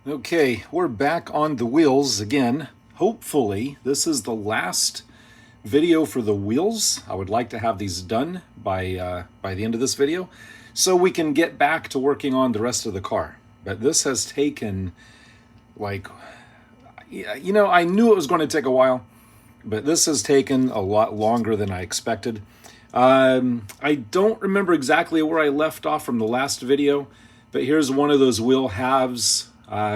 Okay, we're back on the wheels again. Hopefully, this is the last video for the wheels. I would like to have these done by the end of this video, so we can get back to working on the rest of the car. But this has taken, like, I knew it was going to take a while, but this has taken a lot longer than I expected. I don't remember exactly where I left off from the last video, but here's one of those wheel halves.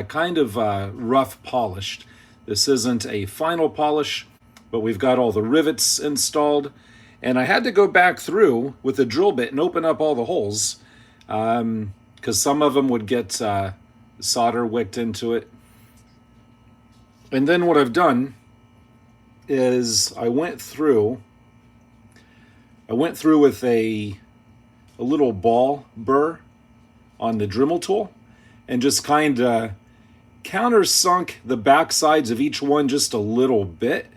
Kind of rough polished. This isn't a final polish, but we've got all the rivets installed. And I had to go back through with a drill bit and open up all the holes because some of them would get solder wicked into it. And then what I've done is I went through with a little ball burr on the Dremel tool and just kind of countersunk the back sides of each one just a little bit.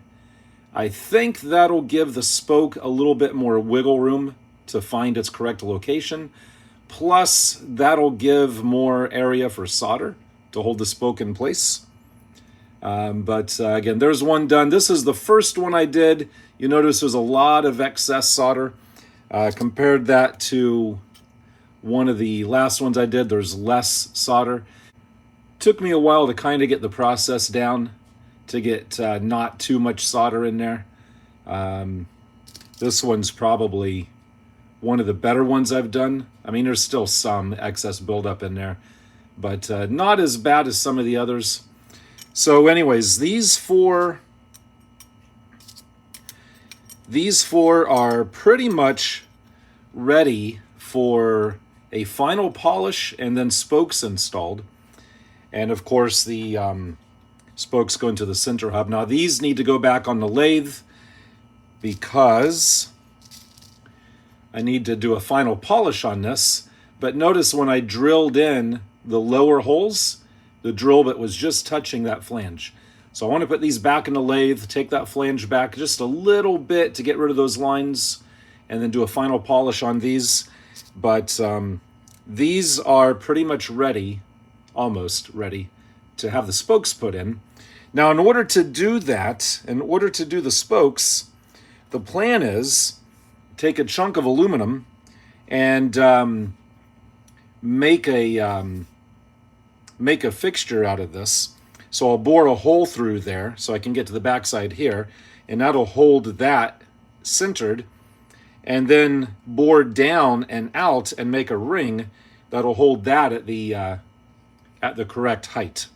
I think that'll give the spoke a little bit more wiggle room to find its correct location. Plus, that'll give more area for solder to hold the spoke in place. Again, there's one done. This is the first one I did. You notice there's a lot of excess solder. Compared that to one of the last ones I did, there's less solder. Took me a while to kind of get the process down, to get not too much solder in there. This one's probably one of the better ones I've done. I mean, there's still some excess buildup in there, but not as bad as some of the others. So anyways, these four are pretty much ready for a final polish and then spokes installed. And of course the spokes go into the center hub. Now these need to go back on the lathe because I need to do a final polish on this. But notice when I drilled in the lower holes, the drill bit was just touching that flange. So I want to put these back in the lathe, take that flange back just a little bit to get rid of those lines, and then do a final polish on these. But these are pretty much ready, almost ready, to have the spokes put in. Now, in order to do that, in order to do the spokes, the plan is take a chunk of aluminum and make a fixture out of this. So I'll bore a hole through there so I can get to the backside here, and that'll hold that centered, and then bore down and out and make a ring that'll hold that at the correct height.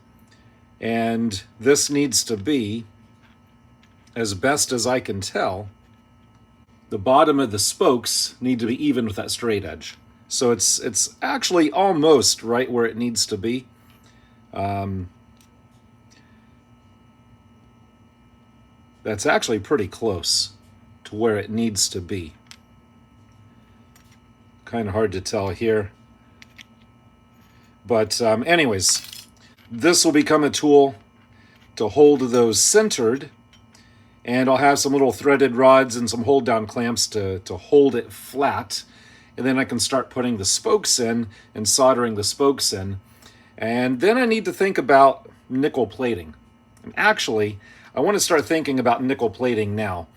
And this needs to be, as best as I can tell, the bottom of the spokes need to be even with that straight edge. So it's actually almost right where it needs to be. That's actually pretty close to where it needs to be. Kind of hard to tell here. But anyways, this will become a tool to hold those centered, and I'll have some little threaded rods and some hold down clamps to hold it flat. And then I can start putting the spokes in and soldering the spokes in. And then I need to think about nickel plating. And actually, I want to start thinking about nickel plating now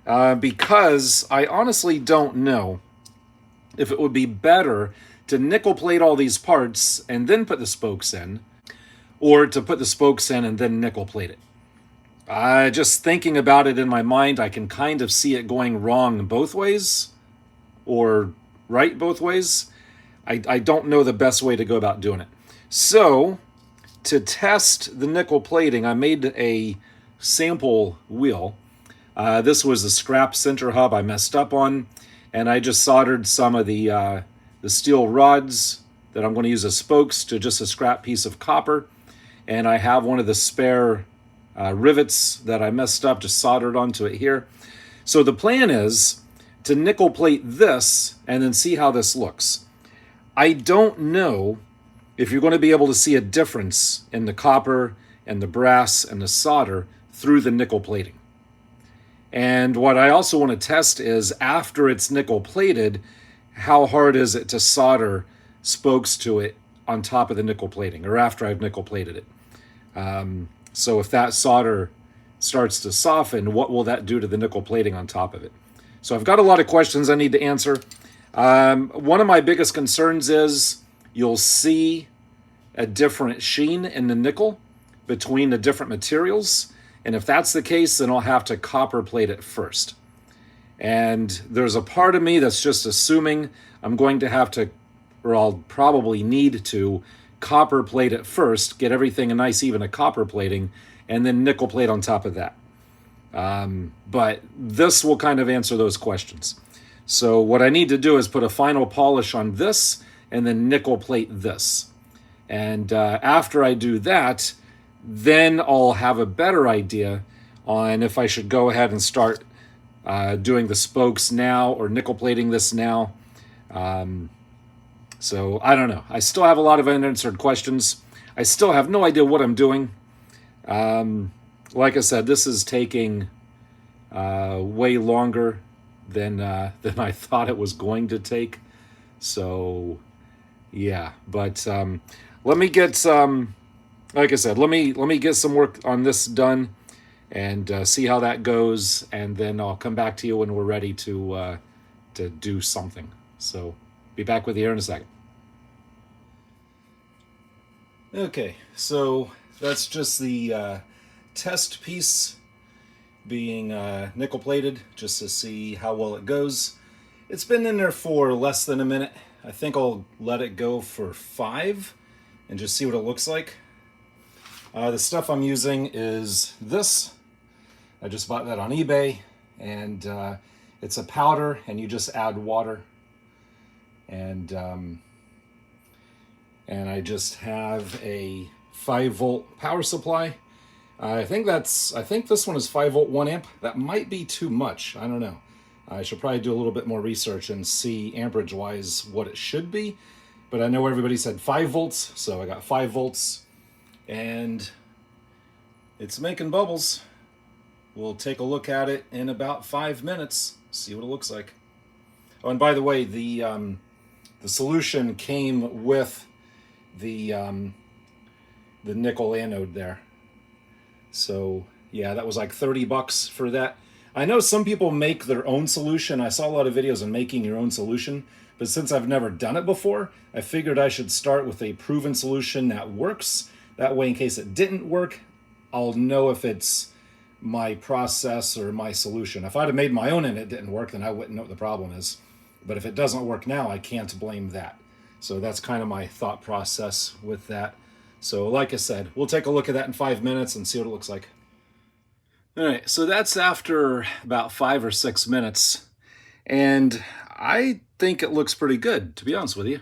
because I honestly don't know if it would be better to nickel plate all these parts and then put the spokes in, or to put the spokes in and then nickel plate it. Just thinking about it in my mind, I can kind of see it going wrong both ways, or right both ways. I don't know the best way to go about doing it. So, to test the nickel plating, I made a sample wheel. This was a scrap center hub I messed up on, and I just soldered some of the steel rods that I'm going to use as spokes to just a scrap piece of copper. And I have one of the spare rivets that I messed up, just soldered onto it here. So the plan is to nickel plate this and then see how this looks. I don't know if you're going to be able to see a difference in the copper and the brass and the solder through the nickel plating. And what I also want to test is, after it's nickel plated, how hard is it to solder spokes to it on top of the nickel plating, or after I've nickel plated it. So if that solder starts to soften, what will that do to the nickel plating on top of it? So I've got a lot of questions I need to answer. One of my biggest concerns is you'll see a different sheen in the nickel between the different materials. And if that's the case, then I'll have to copper plate it first. And there's a part of me that's just assuming I'm going to have to, or I'll probably need to, copper plate it first, get everything a nice even a copper plating, and then nickel plate on top of that. But this will kind of answer those questions. So what I need to do is put a final polish on this and then nickel plate this. And after I do that, then I'll have a better idea on if I should go ahead and start doing the spokes now or nickel plating this now. So I don't know. I still have a lot of unanswered questions. I still have no idea what I'm doing. Like I said, this is taking way longer than I thought it was going to take. So yeah, but let me get some. Like I said, let me get some work on this done and see how that goes, and then I'll come back to you when we're ready to do something. So be back with you here in a second. Okay, so that's just the test piece being nickel plated, just to see how well it goes. It's been in there for less than a minute. I think I'll let it go for 5 and just see what it looks like. The stuff I'm using is this. I just bought that on eBay, and it's a powder, and you just add water. And I just have a 5-volt power supply. I think this one is 5-volt 1 amp. That might be too much. I don't know. I should probably do a little bit more research and see amperage wise what it should be. But I know everybody said 5 volts, so I got 5 volts. And it's making bubbles. We'll take a look at it in about 5 minutes, see what it looks like. Oh, and by the way, the solution came with the nickel anode there. So yeah, that was like $30 for that. I know some people make their own solution. I saw a lot of videos on making your own solution, but since I've never done it before, I figured I should start with a proven solution that works. That way, in case it didn't work, I'll know if it's my process or my solution. If I'd have made my own and it didn't work, then I wouldn't know what the problem is. But if it doesn't work now, I can't blame that. So that's kind of my thought process with that. So like I said, we'll take a look at that in 5 minutes and see what it looks like. All right, so that's after about 5 or 6 minutes. And I think it looks pretty good, to be honest with you.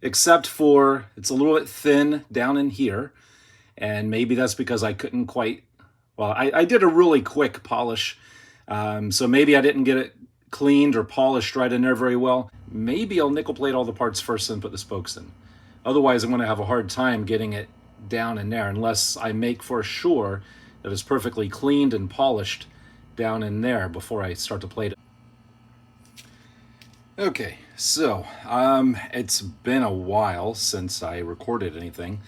Except for it's a little bit thin down in here. And maybe that's because I couldn't quite, well, I did a really quick polish. So maybe I didn't get it cleaned or polished right in there very well. Maybe I'll nickel plate all the parts first and put the spokes in. Otherwise, I'm going to have a hard time getting it down in there unless I make for sure that it's perfectly cleaned and polished down in there before I start to plate it. Okay, so it's been a while since I recorded anything.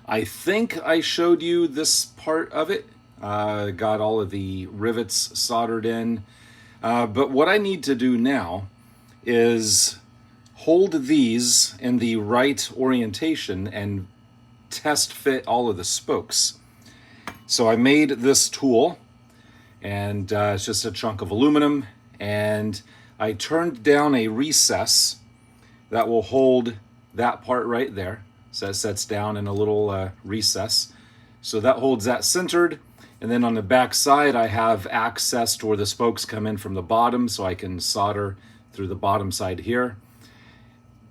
I think I showed you this part of it. Got all of the rivets soldered in. But what I need to do now is hold these in the right orientation and test fit all of the spokes. So I made this tool, and it's just a chunk of aluminum, and I turned down a recess that will hold that part right there. So that sets down in a little recess. So that holds that centered. And then on the back side, I have access to where the spokes come in from the bottom, so I can solder through the bottom side here.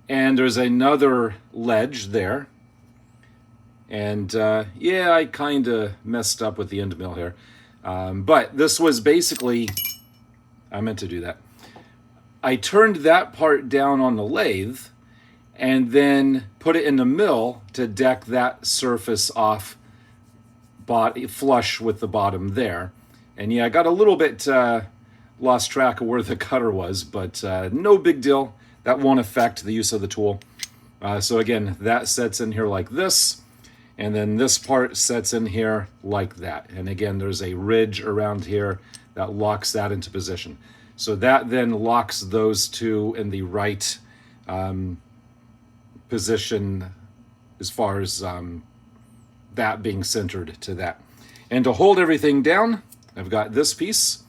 And there's another ledge there. And yeah, I kind of messed up with the end mill here. But this was basically, I meant to do that. I turned that part down on the lathe and then put it in the mill to deck that surface off flush with the bottom there. And yeah, I got a little bit lost track of where the cutter was, but no big deal. That won't affect the use of the tool. So again, that sets in here like this, and then this part sets in here like that. And again, there's a ridge around here that locks that into position. So that then locks those two in the right position as far as that being centered to that. And to hold everything down, I've got this piece,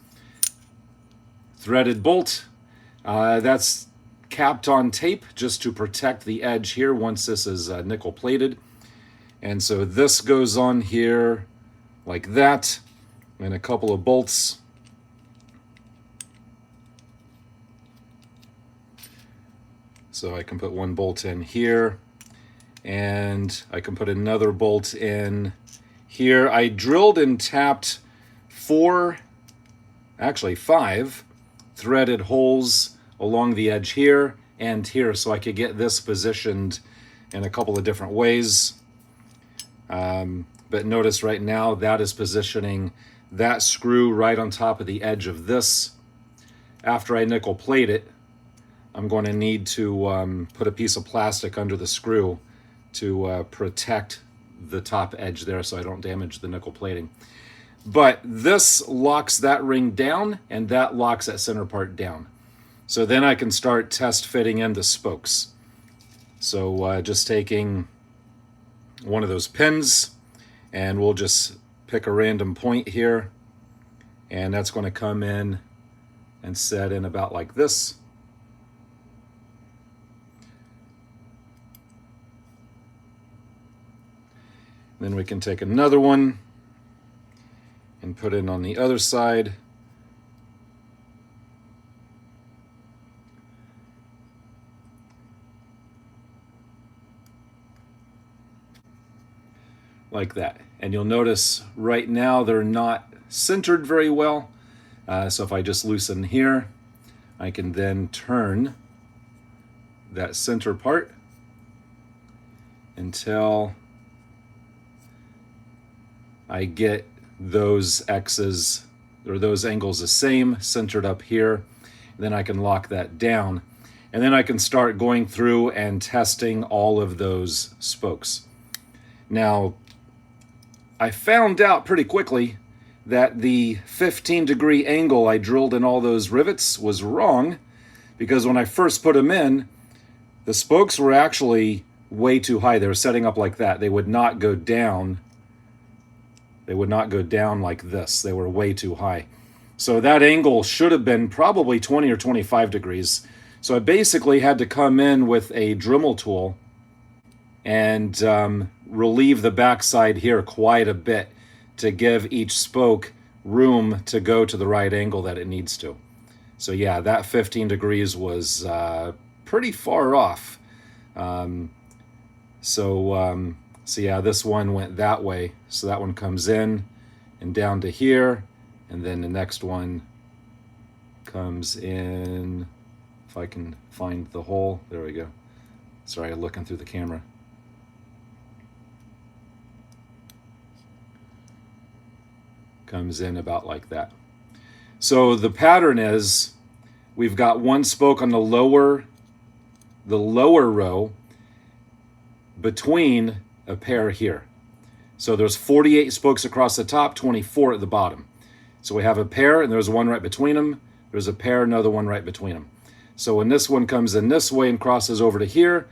threaded bolt. That's capped on tape just to protect the edge here once this is nickel plated. And so this goes on here like that, and a couple of bolts. So I can put one bolt in here, and I can put another bolt in here. I drilled and tapped 5 threaded holes along the edge here and here, so I could get this positioned in a couple of different ways. But notice right now that is positioning that screw right on top of the edge of this. After I nickel plate it, I'm going to need to put a piece of plastic under the screw to protect the top edge there so I don't damage the nickel plating. But this locks that ring down, and that locks that center part down. So then I can start test fitting in the spokes. So just taking one of those pins, and we'll just pick a random point here, and that's going to come in and set in about like this. Then we can take another one and put it on the other side. Like that. And you'll notice right now they're not centered very well. So if I just loosen here, I can then turn that center part until I get those X's or those angles the same, centered up here. Then I can lock that down. And then I can start going through and testing all of those spokes. Now, I found out pretty quickly that the 15-degree angle I drilled in all those rivets was wrong, because when I first put them in, the spokes were actually way too high. They were setting up like that. They would not go down. They would not go down like this. They were way too high. So that angle should have been probably 20 or 25 degrees. So I basically had to come in with a Dremel tool and relieve the backside here quite a bit to give each spoke room to go to the right angle that it needs to. So yeah, that 15 degrees was pretty far off. So yeah, this one went that way. So that one comes in and down to here, and then the next one comes in, if I can find the hole, there we go. Sorry, I'm looking through the camera. Comes in about like that. So the pattern is we've got one spoke on the lower row between a pair here. So there's 48 spokes across the top, 24 at the bottom. So we have a pair, and there's one right between them. There's a pair, another one right between them. So when this one comes in this way and crosses over to here,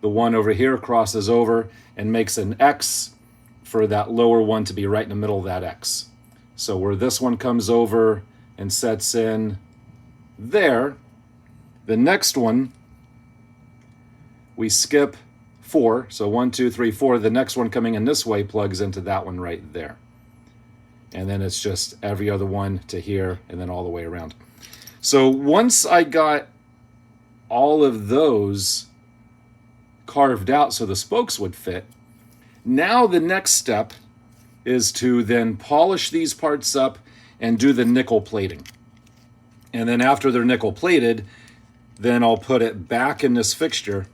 the one over here crosses over and makes an X for that lower one to be right in the middle of that X. So where this one comes over and sets in there, the next one, we skip 4. So 1, 2, 3, 4. The next one coming in this way plugs into that one right there. And then it's just every other one to here and then all the way around. So once I got all of those carved out so the spokes would fit, now the next step is to then polish these parts up and do the nickel plating. And then after they're nickel plated, then I'll put it back in this fixture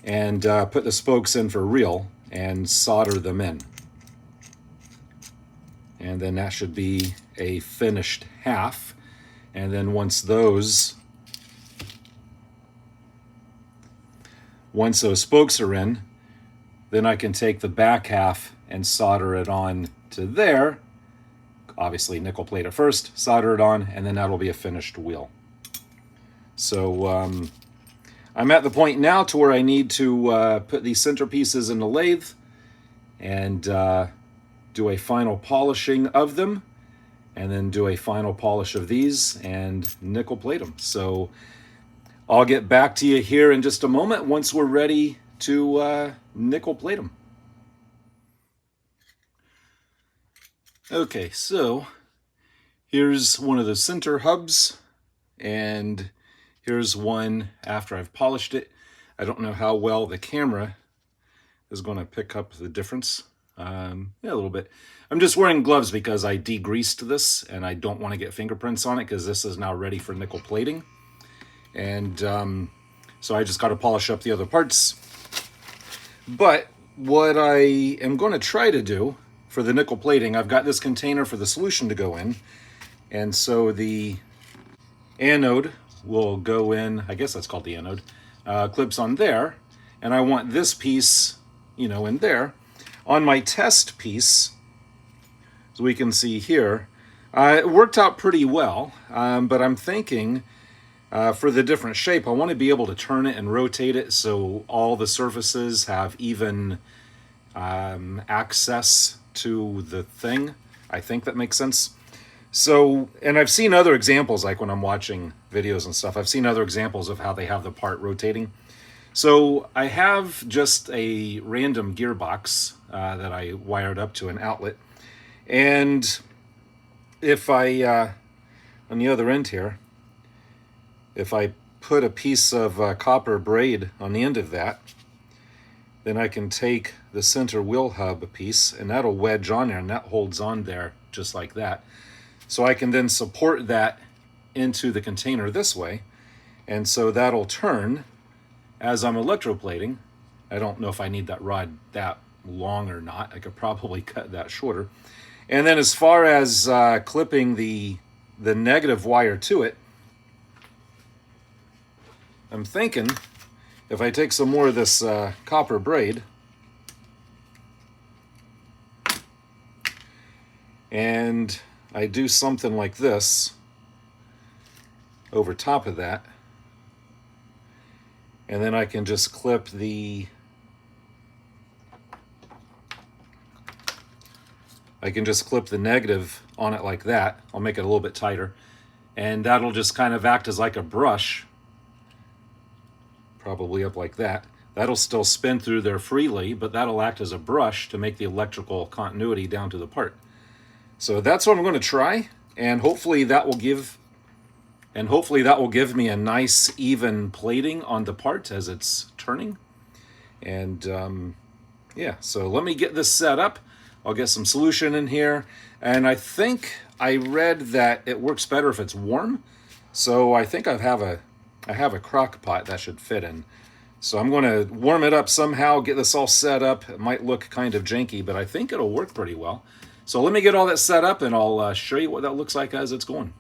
and put the spokes in for real and solder them in. And then that should be a finished half. And then once once those spokes are in, then I can take the back half and solder it on to there. Obviously nickel plate it first, solder it on, and then that'll be a finished wheel. So I'm at the point now to where I need to put these center pieces in the lathe and do a final polishing of them, and then do a final polish of these and nickel plate them. So I'll get back to you here in just a moment once we're ready to nickel plate them. Okay, so here's one of the center hubs, and here's one after I've polished it. I don't know how well the camera is going to pick up the difference. Yeah, a little bit. I'm just wearing gloves because I degreased this and I don't want to get fingerprints on it because this is now ready for nickel plating. And so I just got to polish up the other parts. But what I am going to try to do for the nickel plating, I've got this container for the solution to go in. And so the anode will go in, I guess that's called the anode, clips on there. And I want this piece, you know, in there. On my test piece, as we can see here, it worked out pretty well, but I'm thinking for the different shape, I want to be able to turn it and rotate it so all the surfaces have even access to the thing. I think that makes sense. So, and I've seen other examples, like when I'm watching videos and stuff, I've seen other examples of how they have the part rotating. So I have just a random gearbox that I wired up to an outlet. And if I, on the other end here, if I put a piece of copper braid on the end of that, then I can take the center wheel hub piece and that'll wedge on there, and that holds on there just like that. So I can then support that into the container this way. And so that'll turn as I'm electroplating. I don't know if I need that rod that long or not. I could probably cut that shorter. And then as far as clipping the negative wire to it, I'm thinking if I take some more of this copper braid and I do something like this over top of that, and then I can just clip the negative on it like that. I'll make it a little bit tighter, and that'll just kind of act as like a brush, probably up like that. That'll still spin through there freely, but that'll act as a brush to make the electrical continuity down to the part. So that's what I'm going to try, and hopefully that will give me a nice even plating on the part as it's turning. And yeah, so let me get this set up. I'll get some solution in here, and I think I read that it works better if it's warm. So I think I have a crock pot that should fit in. So I'm going to warm it up somehow, get this all set up. It might look kind of janky, but I think it'll work pretty well. So let me get all that set up, and I'll show you what that looks like as it's going.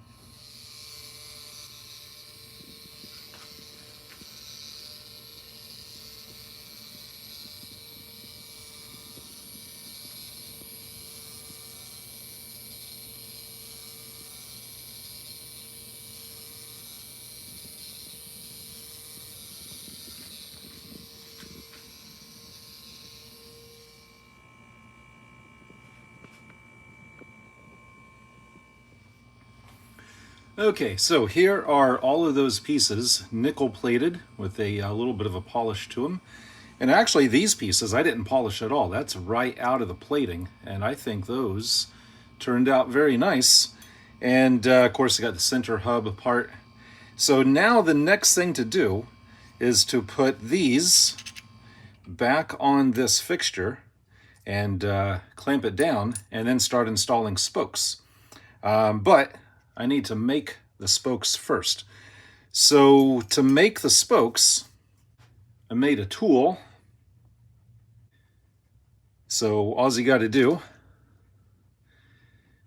Okay, so here are all of those pieces nickel plated with a little bit of a polish to them. And actually these pieces I didn't polish at all. That's right out of the plating, and I think those turned out very nice. And of course I got the center hub part. So now the next thing to do is to put these back on this fixture and clamp it down and then start installing spokes. But I need to make the spokes first. So to make the spokes, I made a tool. So all you got to do,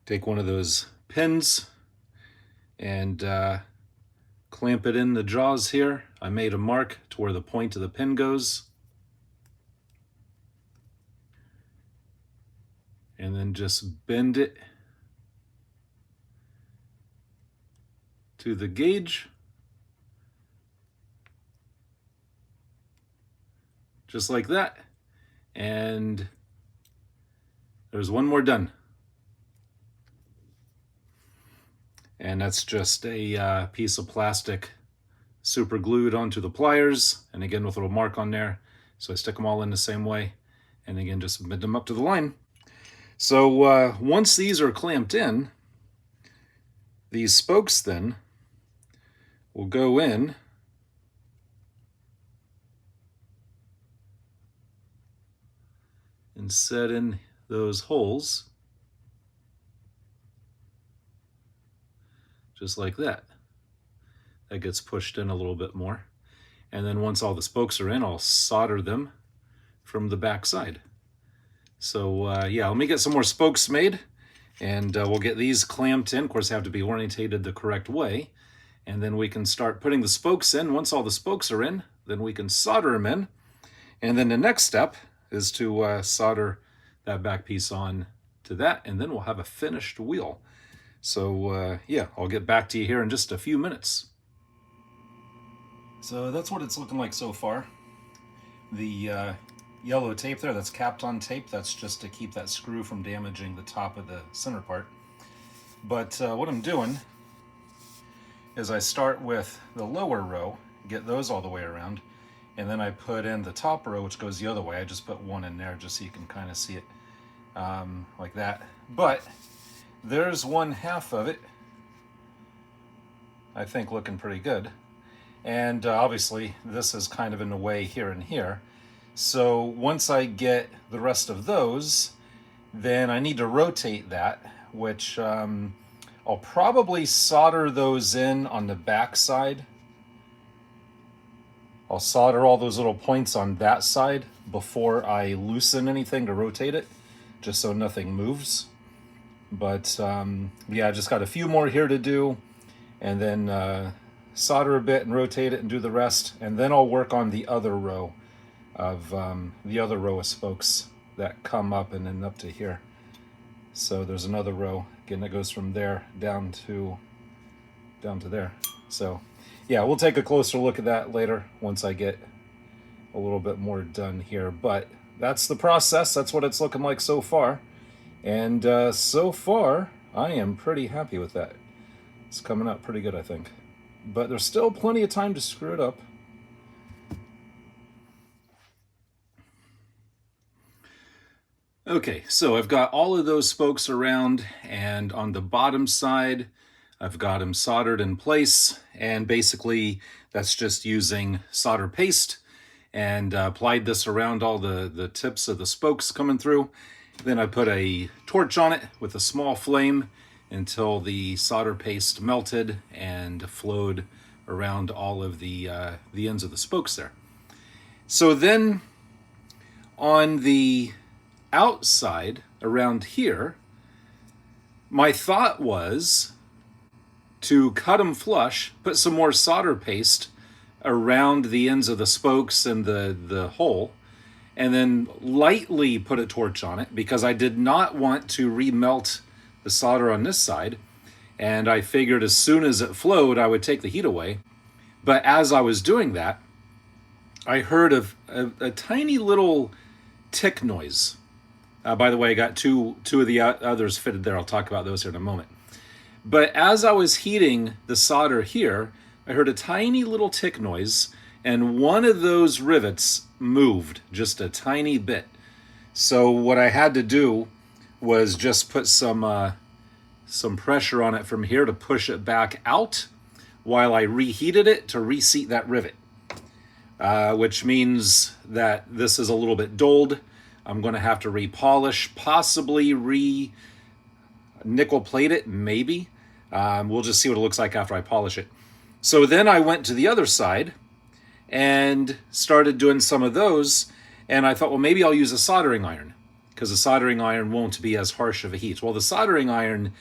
take one of those pins and clamp it in the jaws here. I made a mark to where the point of the pin goes. And then just bend it to the gauge. Just like that. And there's one more done. And that's just a piece of plastic super glued onto the pliers, and again with a little mark on there. So I stick them all in the same way, and again just bend them up to the line. So once these are clamped in, these spokes then will go in and set in those holes just like that. That gets pushed in a little bit more. And then once all the spokes are in, I'll solder them from the back side. So yeah, let me get some more spokes made, and we'll get these clamped in. Of course, they have to be orientated the correct way. And then we can start putting the spokes in. Once all the spokes are in, then we can solder them in. And then the next step is to solder that back piece on to that, and then we'll have a finished wheel. So yeah, I'll get back to you here in just a few minutes. So that's what it's looking like so far. The yellow tape there, that's Kapton tape. That's just to keep that screw from damaging the top of the center part. But what I'm doing is I start with the lower row, get those all the way around, and then I put in the top row, which goes the other way. I just put one in there just so you can kind of see it like that. But there's one half of it, I think, looking pretty good. And obviously this is kind of in the way here and here. So once I get the rest of those, then I need to rotate that, which I'll probably solder those in on the back side. I'll solder all those little points on that side before I loosen anything to rotate it, just so nothing moves. But yeah, I just got a few more here to do, and then solder a bit and rotate it and do the rest, and then I'll work on the other row of spokes that come up and then up to here. So there's another row again that goes from there down to there. So yeah, we'll take a closer look at that later once I get a little bit more done here. But that's the process. That's what it's looking like so far. And so far, I am pretty happy with that. It's coming out pretty good, I think. But there's still plenty of time to screw it up. Okay, so I've got all of those spokes around, and on the bottom side, I've got them soldered in place, and basically that's just using solder paste, and applied this around all the tips of the spokes coming through. Then I put a torch on it with a small flame until the solder paste melted and flowed around all of the ends of the spokes there. So then on the outside around here, my thought was to cut them flush, put some more solder paste around the ends of the spokes and the hole, and then lightly put a torch on it because I did not want to remelt the solder on this side. And I figured as soon as it flowed, I would take the heat away. But as I was doing that, I heard a tiny little tick noise. By the way, I got two of the others fitted there. I'll talk about those here in a moment. But as I was heating the solder here, I heard a tiny little tick noise, and one of those rivets moved just a tiny bit. So what I had to do was just put some pressure on it from here to push it back out while I reheated it to reseat that rivet, which means that this is a little bit dulled. I'm going to have to repolish, possibly nickel plate it, maybe. We'll just see what it looks like after I polish it. So then I went to the other side and started doing some of those, and I thought, well, maybe I'll use a soldering iron because the soldering iron won't be as harsh of a heat. Well, the soldering iron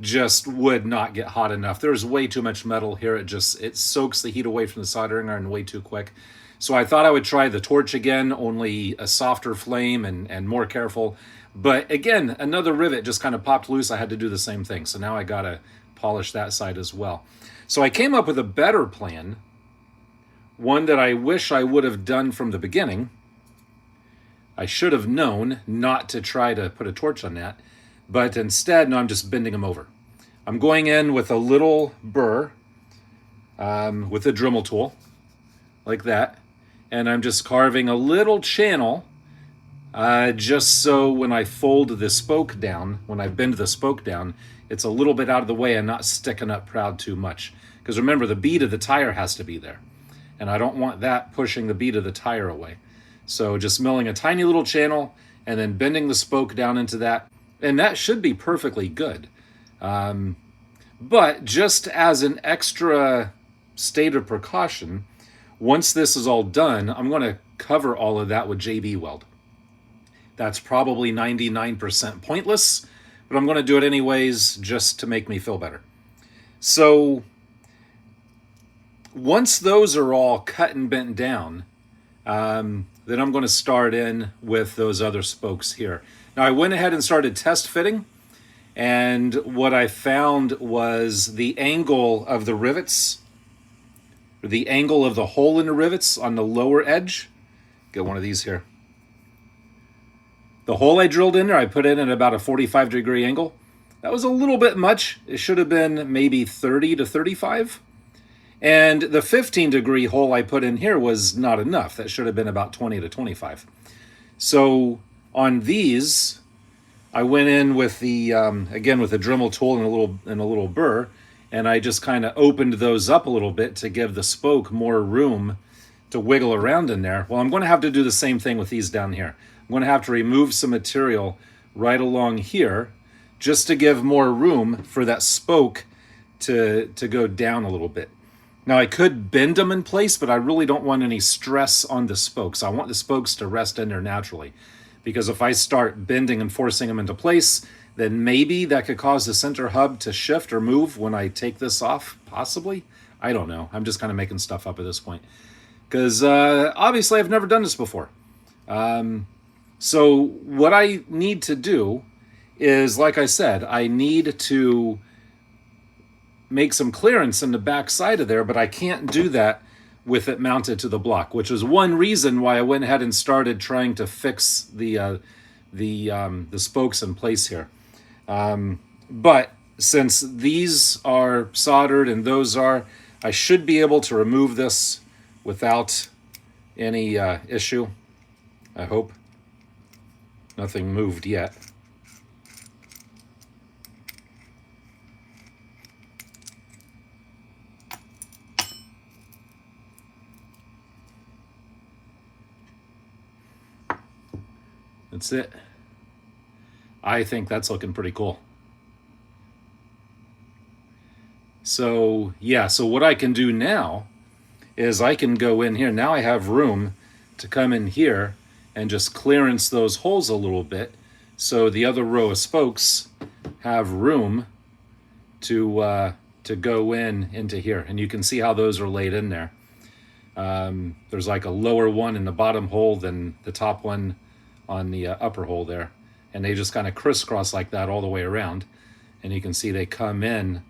just would not get hot enough. There's way too much metal here. It soaks the heat away from the soldering iron way too quick. So I thought I would try the torch again, only a softer flame and more careful. But again, another rivet just kind of popped loose. I had to do the same thing. So now I got to polish that side as well. So I came up with a better plan, one that I wish I would have done from the beginning. I should have known not to try to put a torch on that, but instead, no, I'm just bending them over. I'm going in with a little burr with a Dremel tool, like that, and I'm just carving a little channel just so when I fold the spoke down, when I bend the spoke down, it's a little bit out of the way and not sticking up proud too much. Because remember, the bead of the tire has to be there, and I don't want that pushing the bead of the tire away. So just milling a tiny little channel and then bending the spoke down into that. And that should be perfectly good. But just as an extra state of precaution, once this is all done, I'm going to cover all of that with JB Weld. That's probably 99% pointless, but I'm going to do it anyways just to make me feel better. So once those are all cut and bent down, then I'm going to start in with those other spokes here. Now I went ahead and started test fitting, and what I found was the angle of the rivets, or the angle of the hole in the rivets on the lower edge. Get one of these here. The hole I drilled in there, I put in at about a 45-degree angle. That was a little bit much. It should have been maybe 30 to 35. And the 15-degree hole I put in here was not enough. That should have been about 20 to 25. So on these, I went in with the again with a Dremel tool and a little burr, and I just kind of opened those up a little bit to give the spoke more room to wiggle around in there. Well, I'm going to have to do the same thing with these down here. I'm going to have to remove some material right along here just to give more room for that spoke to go down a little bit. Now I could bend them in place, but I really don't want any stress on the spokes. I want the spokes to rest in there naturally, because if I start bending and forcing them into place, then maybe that could cause the center hub to shift or move when I take this off, possibly. I don't know. I'm just kind of making stuff up at this point, because obviously I've never done this before. So what I need to do is, like I said, I need to make some clearance in the back side of there, but I can't do that with it mounted to the block, which is one reason why I went ahead and started trying to fix the spokes in place here. But since these are soldered and those are, I should be able to remove this without any issue. I hope. Nothing moved yet. That's it. I think that's looking pretty cool. So yeah, so what I can do now is I can go in here. Now I have room to come in here and just clearance those holes a little bit, so the other row of spokes have room to go into here. And you can see how those are laid in there. There's like a lower one in the bottom hole than the top one on the upper hole there, and they just kind of crisscross like that all the way around. And you can see they come in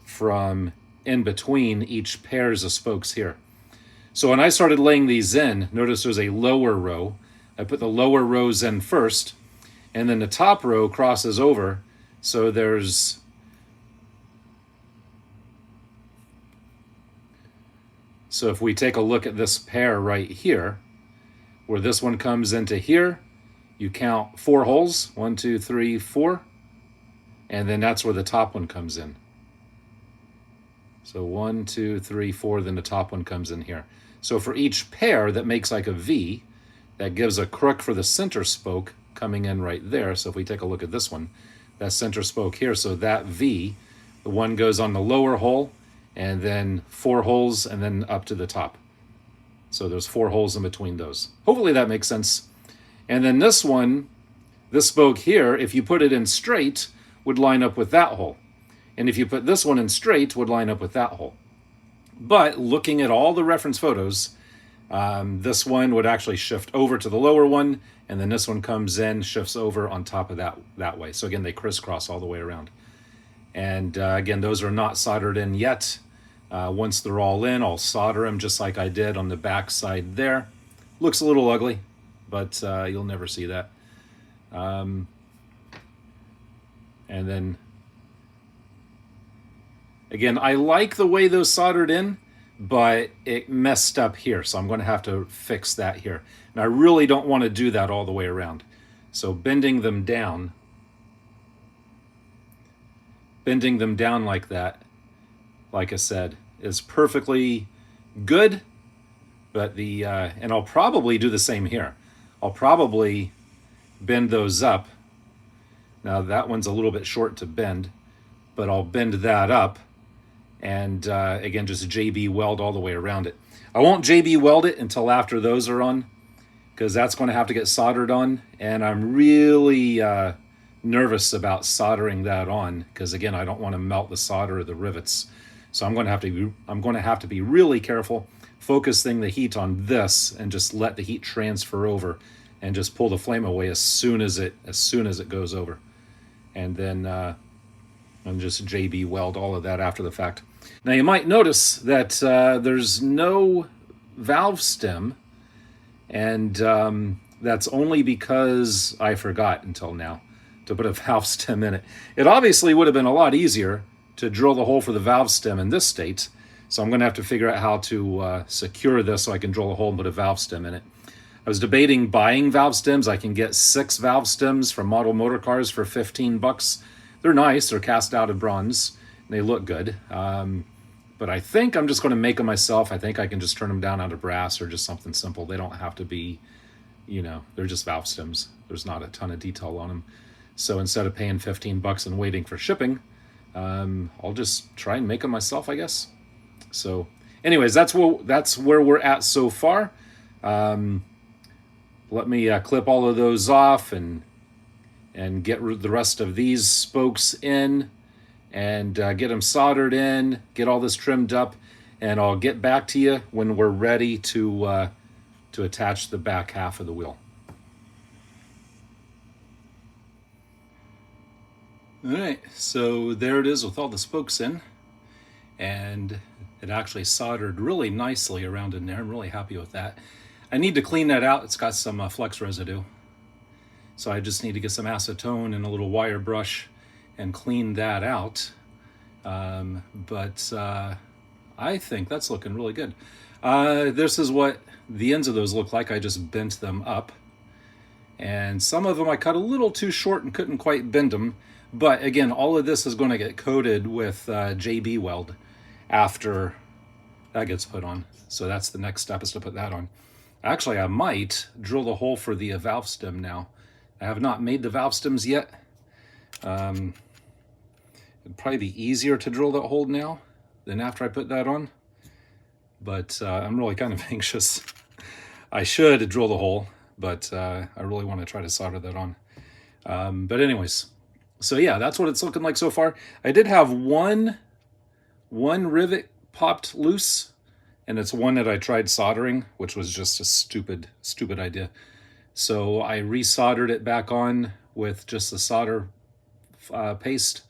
from in between each pairs of spokes here. So when I started laying these in, notice there's a lower row. I put the lower rows in first, and then the top row crosses over. So there's so if we take a look at this pair right here, where this one comes into here, you count 4 holes, 1, 2, 3, 4, and then that's where the top one comes in. So 1, 2, 3, 4, then the top one comes in here. So for each pair that makes like a V, that gives a crook for the center spoke coming in right there. So if we take a look at this one, that center spoke here, so that V, the one goes on the lower hole, and then 4 holes, and then up to the top. So there's 4 holes in between those. Hopefully that makes sense. And then this one, this spoke here, if you put it in straight, would line up with that hole. And if you put this one in straight, would line up with that hole. But looking at all the reference photos, this one would actually shift over to the lower one, and then this one comes in, shifts over on top of that way. So again, they crisscross all the way around. And again, those are not soldered in yet. Once they're all in, I'll solder them just like I did on the back side there. Looks a little ugly, but you'll never see that. And then, again, I like the way those soldered in, but it messed up here, so I'm going to have to fix that here. And I really don't want to do that all the way around. So bending them down like that, like I said, is perfectly good. But and I'll probably do the same here. I'll probably bend those up. Now that one's a little bit short to bend, but I'll bend that up and again, just JB weld all the way around it. I won't JB weld it until after those are on, because that's going to have to get soldered on, and I'm really nervous about soldering that on, because again, I don't want to melt the solder or the rivets. So I'm going to have to be really careful, focusing the heat on this, and just let the heat transfer over, and just pull the flame away as soon as it goes over, and then and just JB weld all of that after the fact. Now you might notice that there's no valve stem, and that's only because I forgot until now to put a valve stem in it. It obviously would have been a lot easier to drill the hole for the valve stem in this state, so I'm going to have to figure out how to secure this so I can drill a hole and put a valve stem in it. I was debating buying valve stems. I can get 6 valve stems from Model Motor Cars for $15. They're nice. They're cast out of bronze. And they look good. But I think I'm just going to make them myself. I think I can just turn them down out of brass or just something simple. They don't have to be, they're just valve stems. There's not a ton of detail on them. So instead of paying $15 and waiting for shipping, I'll just try and make them myself, I guess. So anyways, that's where we're at so far. Let me clip all of those off and get the rest of these spokes in, and get them soldered in, get all this trimmed up, and I'll get back to you when we're ready to attach the back half of the wheel. All right, so there it is with all the spokes in, and it actually soldered really nicely around in there. I'm really happy with that. I need to clean that out. It's got some flex residue. So I just need to get some acetone and a little wire brush and clean that out. But I think that's looking really good. This is what the ends of those look like. I just bent them up. And some of them I cut a little too short and couldn't quite bend them. But again, all of this is going to get coated with JB weld after that gets put on. So that's the next step, is to put that on. Actually, I might drill the hole for the valve stem now. I have not made the valve stems yet. It'd probably be easier to drill that hole now than after I put that on. But I'm really kind of anxious. I should drill the hole, but I really want to try to solder that on. But anyways, so yeah, that's what it's looking like so far. I did have one rivet popped loose, and it's one that I tried soldering, which was just a stupid idea. So I resoldered it back on with just the solder paste,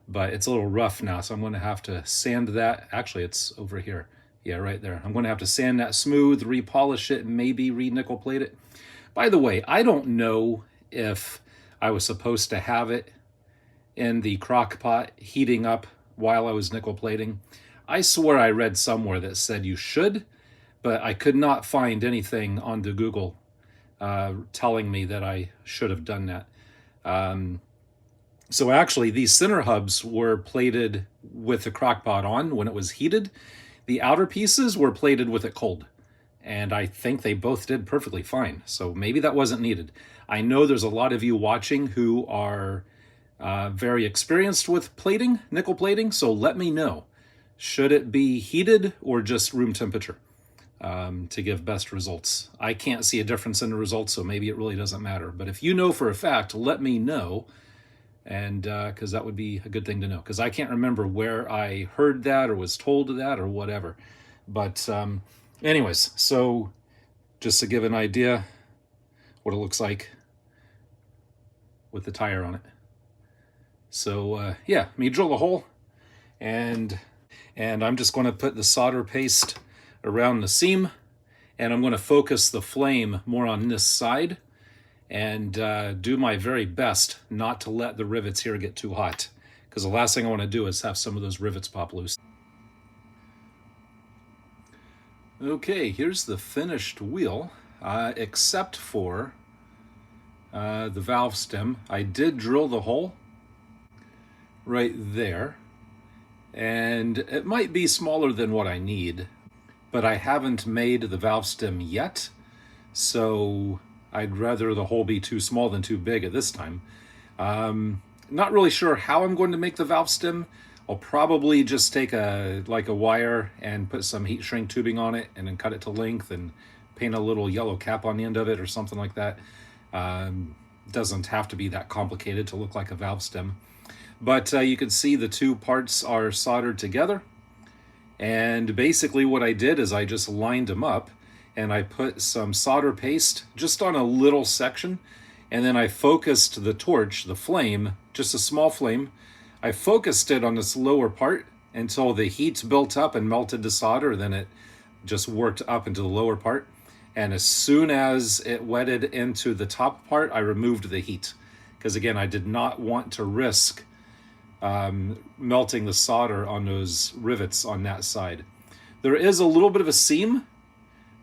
but it's a little rough now, so I'm going to have to sand that. Actually, it's over here. Yeah, right there. I'm going to have to sand that smooth, repolish it, and maybe re-nickel plate it. By the way, I don't know if I was supposed to have it in the crock pot heating up while I was nickel plating. I swear I read somewhere that said you should, but I could not find anything on the Google telling me that I should have done that. So actually, these center hubs were plated with the crock pot on when it was heated. The outer pieces were plated with it cold, and I think they both did perfectly fine. So maybe that wasn't needed. I know there's a lot of you watching who are very experienced with plating, nickel plating, so let me know. Should it be heated or just room temperature to give best results? I can't see a difference in the results, so maybe it really doesn't matter. But if you know for a fact, let me know, and because that would be a good thing to know, because I can't remember where I heard that or was told that or whatever. But anyways, so just to give an idea what it looks like with the tire on it. So yeah, let me drill a hole, and I'm just going to put the solder paste around the seam, and I'm going to focus the flame more on this side, and do my very best not to let the rivets here get too hot, because the last thing I want to do is have some of those rivets pop loose. Okay, here's the finished wheel, except for the valve stem. I did drill the hole right there, and it might be smaller than what I need, but I haven't made the valve stem yet, so I'd rather the hole be too small than too big at this time. Not really sure how I'm going to make the valve stem. I'll probably just take a wire and put some heat shrink tubing on it, and then cut it to length and paint a little yellow cap on the end of it or something like that. Doesn't have to be that complicated to look like a valve stem. But you can see the two parts are soldered together. And basically what I did is I just lined them up, and I put some solder paste just on a little section, and then I focused the torch, the flame, just a small flame. I focused it on this lower part until the heat built up and melted the solder, then it just worked up into the lower part. And as soon as it wetted into the top part, I removed the heat, because again, I did not want to risk melting the solder on those rivets on that side. There is a little bit of a seam,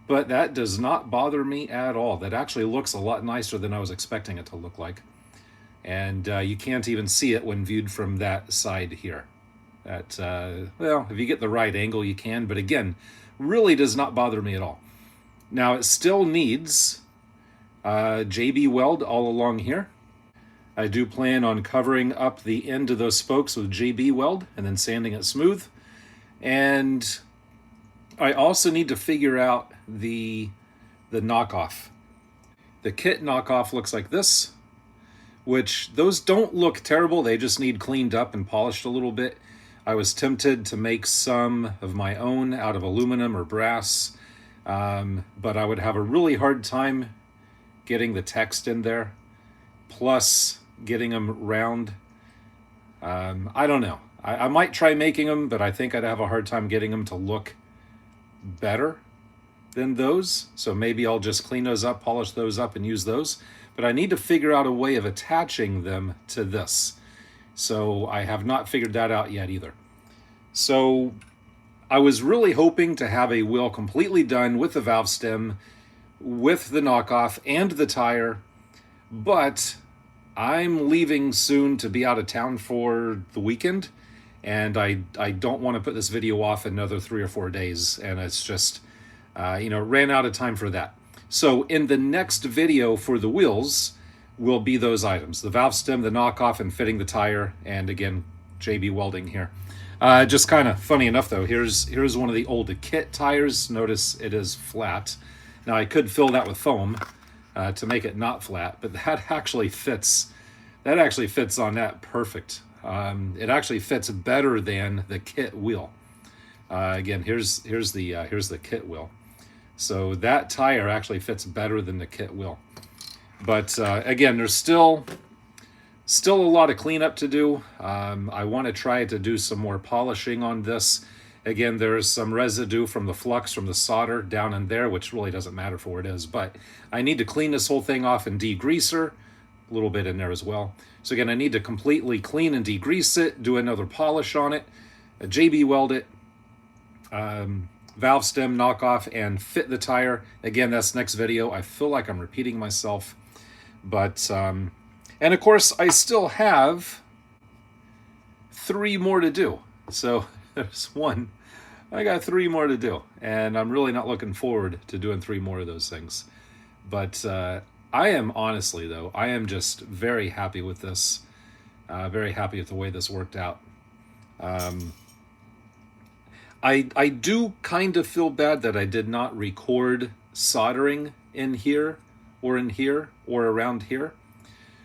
but that does not bother me at all. That actually looks a lot nicer than I was expecting it to look like. And you can't even see it when viewed from that side here. That, well, if you get the right angle, you can, but again, really does not bother me at all. Now, it still needs JB weld all along here. I do plan on covering up the end of those spokes with JB weld and then sanding it smooth. And I also need to figure out the knockoff. The kit knockoff looks like this, which those don't look terrible. They just need cleaned up and polished a little bit. I was tempted to make some of my own out of aluminum or brass, but I would have a really hard time getting the text in there, plus getting them round. I don't know. I might try making them, but I think I'd have a hard time getting them to look better than those. So maybe I'll just clean those up, polish those up, and use those. But I need to figure out a way of attaching them to this. So I have not figured that out yet either. So I was really hoping to have a wheel completely done with the valve stem, with the knockoff and the tire, but I'm leaving soon to be out of town for the weekend, and I don't want to put this video off another 3 or 4 days, and it's just, ran out of time for that. So in the next video for the wheels will be those items: the valve stem, the knockoff, and fitting the tire, and again, JB welding here. Just kind of funny enough though, here's one of the old kit tires. Notice it is flat. Now I could fill that with foam to make it not flat, but that actually fits. That actually fits on that perfect. It actually fits better than the kit wheel. Again, here's the kit wheel. So that tire actually fits better than the kit wheel. But again, there's still a lot of cleanup to do. I want to try to do some more polishing on this. Again, there's some residue from the flux from the solder down in there, which really doesn't matter for what it is. But I need to clean this whole thing off and degreaser. A little bit in there as well. So again, I need to completely clean and degrease it, do another polish on it, JB weld it, valve stem knockoff, and fit the tire. Again, that's next video. I feel like I'm repeating myself, but and of course I still have 3 more to do. So there's one, I got 3 more to do, and I'm really not looking forward to doing 3 more of those things. But I am honestly though, I am just very happy with this, very happy with the way this worked out. I do kind of feel bad that I did not record soldering in here or around here.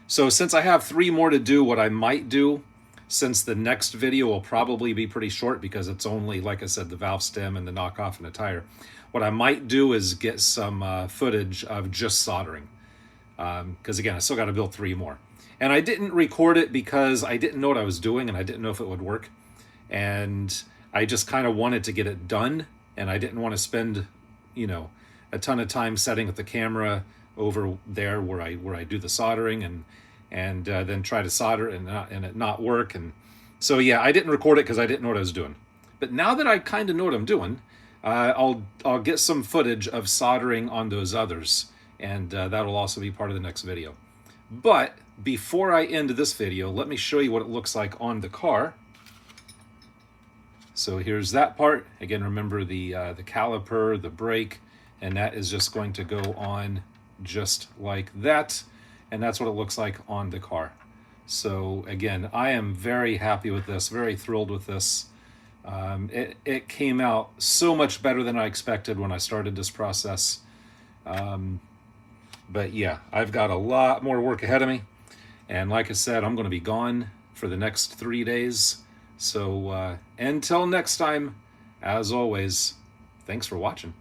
So since I have 3 more to do, what I might do, since the next video will probably be pretty short because it's only, like I said, the valve stem and the knockoff and the tire, what I might do is get some footage of just soldering. Because again, I still got to build 3 more. And I didn't record it because I didn't know what I was doing and I didn't know if it would work. And I just kind of wanted to get it done, and I didn't want to spend, you know, a ton of time setting up the camera over there where I do the soldering and then try to solder and it not work. And so yeah, I didn't record it because I didn't know what I was doing. But now that I kind of know what I'm doing, I'll get some footage of soldering on those others, and that'll also be part of the next video. But before I end this video, let me show you what it looks like on the car. So here's that part. Again, remember the caliper, the brake, and that is just going to go on just like that. And that's what it looks like on the car. So again, I am very happy with this, very thrilled with this. It came out so much better than I expected when I started this process. But yeah, I've got a lot more work ahead of me. And like I said, I'm going to be gone for the next 3 days. So until next time, as always, thanks for watching.